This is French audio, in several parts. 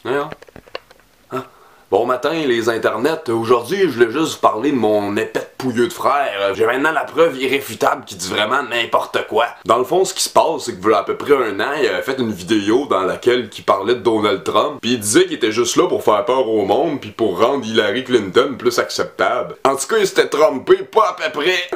Voyons. Bon matin les internets, aujourd'hui je voulais juste vous parler de mon épais de pouilleux de frère. J'ai maintenant la preuve irréfutable qui dit vraiment n'importe quoi. Dans le fond ce qui se passe c'est que voilà à peu près un an il avait fait une vidéo dans laquelle il parlait de Donald Trump. Puis il disait qu'il était juste là pour faire peur au monde puis pour rendre Hillary Clinton plus acceptable. En tout cas il s'était trompé pas à peu près.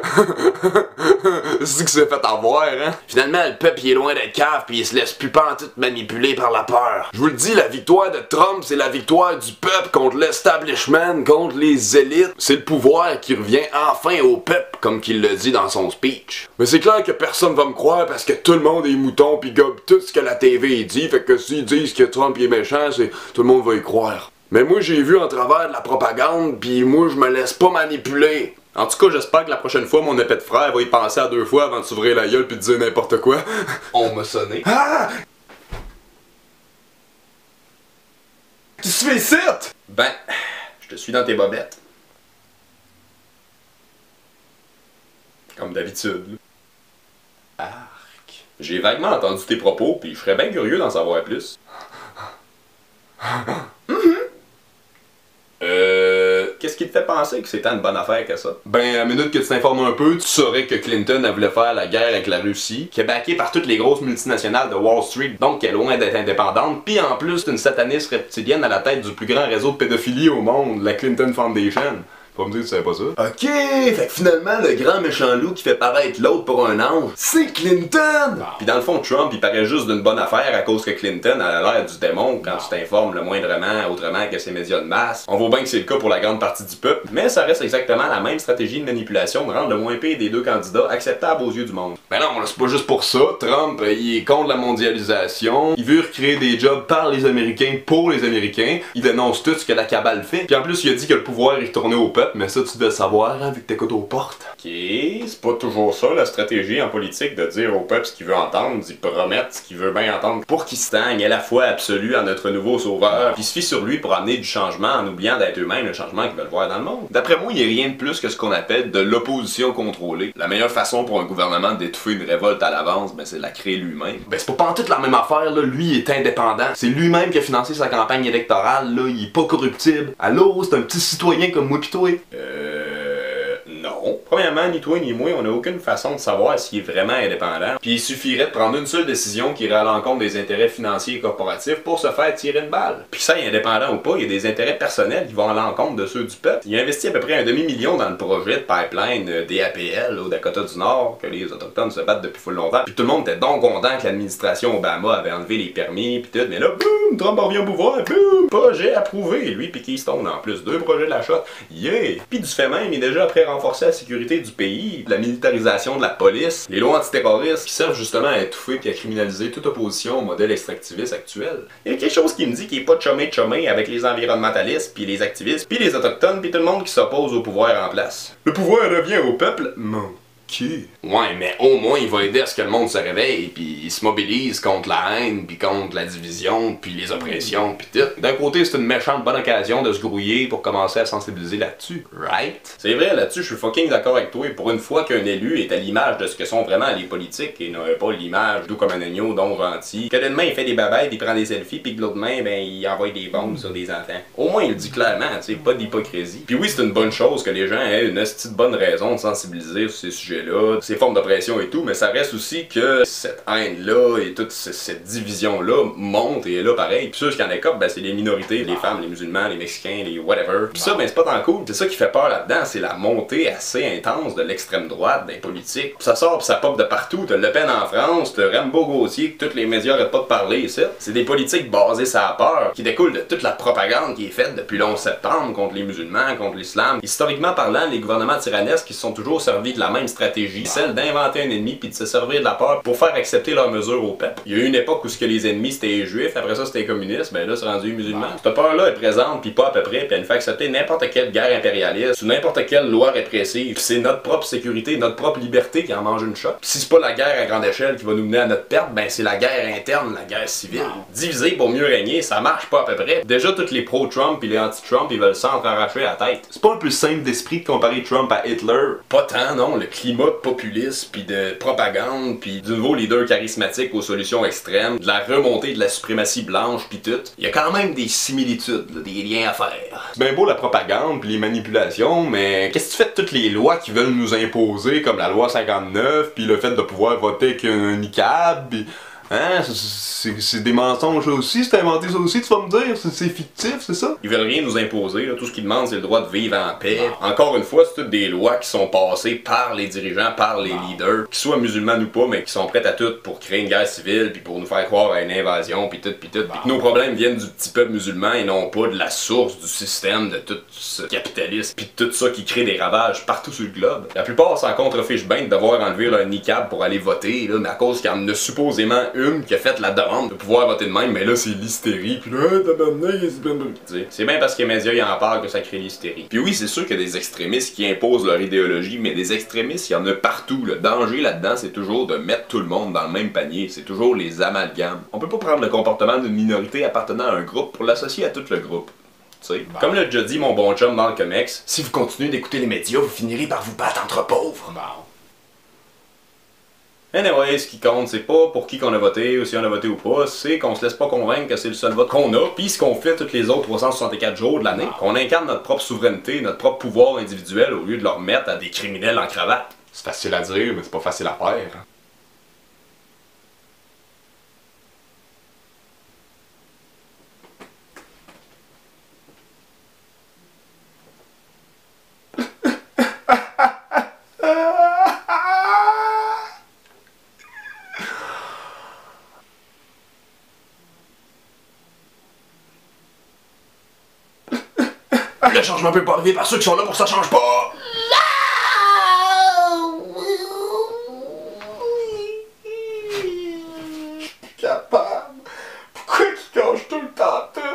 C'est que s'est fait avoir hein. Finalement le peuple il est loin d'être cave puis il se laisse plus pantoute manipuler par la peur. Je vous le dis la victoire de Trump c'est la victoire du peuple contre l'establishment, contre les élites. C'est le pouvoir qui revient enfin au peuple, comme qu'il le dit dans son speech. Mais c'est clair que personne va me croire parce que tout le monde est mouton pis gobe tout ce que la TV dit, fait que s'ils disent que Trump est méchant, c'est tout le monde va y croire. Mais moi j'ai vu en travers de la propagande pis moi je me laisse pas manipuler. En tout cas, j'espère que la prochaine fois, mon épais de frère va y penser à 2 fois avant de s'ouvrir la gueule pis de dire n'importe quoi. On m'a sonné. Ah! Qu'est-ce que tu fais ici? Ben, je te suis dans tes bobettes. Comme d'habitude. Arc. J'ai vaguement entendu tes propos, puis je serais bien curieux d'en savoir plus. Qu'est-ce qui te fait penser que c'est tant une bonne affaire que ça? Ben, à minute que tu t'informes un peu, tu saurais que Clinton elle voulait faire la guerre avec la Russie, qui est backée par toutes les grosses multinationales de Wall Street, donc qu'elle est loin d'être indépendante, pis en plus, c'est une sataniste reptilienne à la tête du plus grand réseau de pédophilie au monde, la Clinton Foundation. Faut me dire que tu savais pas ça? Ok, fait que finalement, le grand méchant loup qui fait paraître l'autre pour un ange, c'est Clinton! Puis dans le fond, Trump, il paraît juste d'une bonne affaire à cause que Clinton a l'air du démon quand tu t'informes le moindrement autrement que ces médias de masse. On voit bien que c'est le cas pour la grande partie du peuple, mais ça reste exactement la même stratégie de manipulation de rendre le moins pire des deux candidats acceptable aux yeux du monde. Ben non, c'est pas juste pour ça. Trump, il est contre la mondialisation, il veut recréer des jobs par les Américains pour les Américains, il dénonce tout ce que la cabale fait, puis en plus, il a dit que le pouvoir est retourné au peuple. Mais ça, tu devais savoir, hein, vu que t'écoutes aux portes. Ok, c'est pas toujours ça, la stratégie en politique, de dire au peuple ce qu'il veut entendre, d'y promettre ce qu'il veut bien entendre, pour qu'il stagne à la foi absolue en notre nouveau sauveur, puis se fie sur lui pour amener du changement en oubliant d'être eux-mêmes le changement qu'ils veulent voir dans le monde. D'après moi, il n'y a rien de plus que ce qu'on appelle de l'opposition contrôlée. La meilleure façon pour un gouvernement d'étouffer une révolte à l'avance, ben c'est de la créer lui-même. Ben c'est pas pantoute la même affaire, là, lui il est indépendant. C'est lui-même qui a financé sa campagne électorale, là, il est pas corruptible. Allô, c'est un petit citoyen comme moi pis toi. Non. Premièrement, ni toi ni moi, on n'a aucune façon de savoir s'il est vraiment indépendant. Puis il suffirait de prendre une seule décision qui irait à l'encontre des intérêts financiers et corporatifs pour se faire tirer une balle. Puis ça, il est indépendant ou pas, il y a des intérêts personnels qui vont à l'encontre de ceux du peuple. Il a investi à peu près 1 demi-million dans le projet de pipeline DAPL au Dakota du Nord, que les Autochtones se battent depuis full longtemps. Puis tout le monde était donc content que l'administration Obama avait enlevé les permis puis tout, mais là, boum, Trump revient au pouvoir, boum, projet approuvé. Lui puis Keystone en plus, 2 projets de la shot. Yeah! Puis du fait même, il est déjà après renforcer la sécurité du pays, la militarisation de la police, les lois antiterroristes qui servent justement à étouffer et à criminaliser toute opposition au modèle extractiviste actuel. Il y a quelque chose qui me dit qu'il est pas chumé avec les environnementalistes, puis les activistes, puis les autochtones, puis tout le monde qui s'oppose au pouvoir en place. Le pouvoir revient au peuple, mon cul. Ouais, mais au moins il va aider à ce que le monde se réveille, puis il se mobilise contre la haine, puis contre la division, puis les oppressions, puis tout. D'un côté, c'est une méchante bonne occasion de se grouiller pour commencer à sensibiliser là-dessus, right? C'est vrai, là-dessus, je suis fucking d'accord avec toi, et pour une fois qu'un élu est à l'image de ce que sont vraiment les politiques, et n'a pas l'image doux comme un agneau, donc gentil, que d'une main il fait des babayes, il prend des selfies, puis que de l'autre main, ben, il envoie des bombes sur des enfants. Au moins, il le dit clairement, tu sais, pas d'hypocrisie. Puis oui, c'est une bonne chose que les gens aient une petite bonne raison de sensibiliser sur ces sujets-là, ces formes d'oppression et tout, mais ça reste aussi que cette haine-là et toute cette division-là monte et est là pareil. Puis ceux qui en écopent, ben c'est les minorités, les femmes, les musulmans, les mexicains, les whatever. Puis ça, ben c'est pas tant cool. C'est ça qui fait peur là-dedans, c'est la montée assez intense de l'extrême droite, des politiques. Ça sort pis ça pop de partout. T'as Le Pen en France, t'as Rambo Gauthier, que tous les médias arrêtent pas de parler ici. C'est des politiques basées sur la peur, qui découlent de toute la propagande qui est faite depuis le 11 septembre contre les musulmans, contre l'islam. Historiquement parlant, les gouvernements tyrannesques qui se sont toujours servis de la même stratégie, celle d'inventer un ennemi puis de se servir de la peur pour faire accepter leurs mesures au peuple. Il y a eu une époque où ce que les ennemis c'était les juifs, après ça c'était les communistes, ben là c'est rendu les musulmans. Cette peur-là est présente puis pas à peu près, puis elle nous fait accepter n'importe quelle guerre impérialiste ou n'importe quelle loi répressive. C'est notre propre sécurité, notre propre liberté qui en mange une shot. Pis si c'est pas la guerre à grande échelle qui va nous mener à notre perte, ben c'est la guerre interne, la guerre civile. Diviser pour mieux régner, ça marche pas à peu près. Déjà tous les pro-Trump et les anti-Trump ils veulent s'entre-arracher la tête. C'est pas un peu simple d'esprit de comparer Trump à Hitler? Pas tant non, le climat climat de populisme, puis de propagande, puis du nouveau leader charismatique aux solutions extrêmes, de la remontée de la suprématie blanche, puis tout, il y a quand même des similitudes, là, des liens à faire. C'est bien beau la propagande, puis les manipulations, mais qu'est-ce que tu fais de toutes les lois qui veulent nous imposer, comme la loi 59, puis le fait de pouvoir voter avec un niqab, puis... Hein? C'est des mensonges aussi, c'est inventé ça aussi, tu vas me dire, c'est fictif, c'est ça? Ils veulent rien nous imposer, là. Tout ce qu'ils demandent c'est le droit de vivre en paix. Encore une fois, c'est toutes des lois qui sont passées par les dirigeants, par les leaders, qu'ils soient musulmans ou pas, mais qui sont prêts à tout pour créer une guerre civile, puis pour nous faire croire à une invasion, puis tout, puis que nos problèmes viennent du petit peuple musulman et non pas de la source du système de tout ce capitalisme, puis tout ça qui crée des ravages partout sur le globe. La plupart s'en contrefichent bien de devoir enlever leur niqab pour aller voter, là, mais à cause qu'il y en a supposément une qui a fait la demande de pouvoir voter de même, mais là c'est l'hystérie, pis là, c'est bien parce que les médias y en parlent que ça crée l'hystérie. Puis oui, c'est sûr qu'il y a des extrémistes qui imposent leur idéologie, mais des extrémistes, il y en a partout. Le danger là-dedans, c'est toujours de mettre tout le monde dans le même panier, c'est toujours les amalgames. On peut pas prendre le comportement d'une minorité appartenant à un groupe pour l'associer à tout le groupe. Comme l'a déjà dit mon bon chum Malcolm X, si vous continuez d'écouter les médias, vous finirez par vous battre entre pauvres. Anyway, ce qui compte, c'est pas pour qui qu'on a voté ou si on a voté ou pas, c'est qu'on se laisse pas convaincre que c'est le seul vote qu'on a, pis ce qu'on fait tous les autres 364 jours de l'année, qu'on incarne notre propre souveraineté, notre propre pouvoir individuel au lieu de le remettre à des criminels en cravate. C'est facile à dire, mais c'est pas facile à faire. Le changement peut pas arriver par ceux qui sont là pour que ça change pas! Capable. Pourquoi qu'ils cachent tout le temps tout?